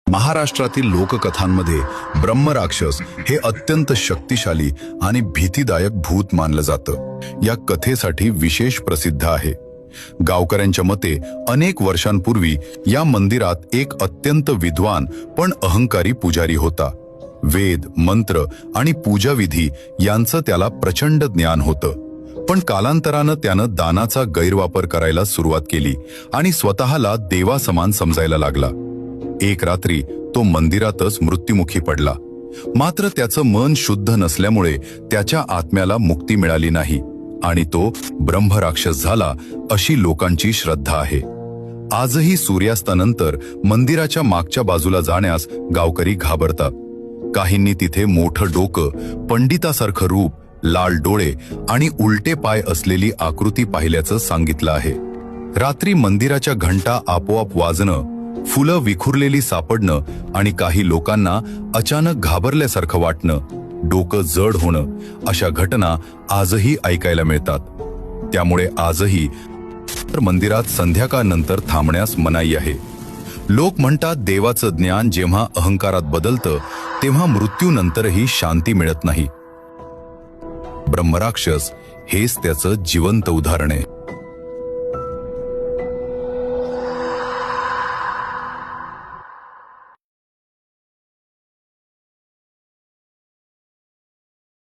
महाराष्ट्रातील लोककथांमध्ये ब्रह्मराक्षस हे अत्यंत शक्तिशाली आणि भीतीदायक भूत मानलं जातं. या कथेसाठी विशेष प्रसिद्ध आहे. गावकऱ्यांच्या मते अनेक वर्षांपूर्वी या मंदिरात एक अत्यंत विद्वान पण अहंकारी पुजारी होता. वेद, मंत्र आणि पूजाविधी यांचं त्याला प्रचंड ज्ञान होतं. पण कालांतरानं त्यानं दानाचा गैरवापर करायला सुरुवात केली आणि स्वतःला देवासमान समजायला लागला. एक रात्री तो मंदिरातच मृत्युमुखी पडला. मात्र त्याचं मन शुद्ध नसल्यामुळे त्याच्या आत्म्याला मुक्ती मिळाली नाही आणि तो ब्रह्मराक्षस झाला अशी लोकांची श्रद्धा आहे. आजही सूर्यास्तानंतर मंदिराच्या मागच्या बाजूला जाण्यास गावकरी घाबरतात. काहींनी तिथे मोठं डोकं, पंडितासारखं रूप, लाल डोळे आणि उलटे पाय असलेली आकृती पाहिल्याचं सांगितलं आहे. रात्री मंदिराच्या घंटा आपोआप वाजणं, फुलं विखुरलेली सापडणं आणि काही लोकांना अचानक घाबरल्यासारखं वाटणं, डोकं जड होणं अशा घटना आजही ऐकायला मिळतात. त्यामुळे आजही मंदिरात संध्याकाळनंतर थांबण्यास मनाई आहे. लोक म्हणतात देवाचं ज्ञान जेव्हा अहंकारात बदलतं तेव्हा मृत्यूनंतरही शांती मिळत नाही. ब्रह्मराक्षस हेच त्याचं जिवंत उदाहरण आहे.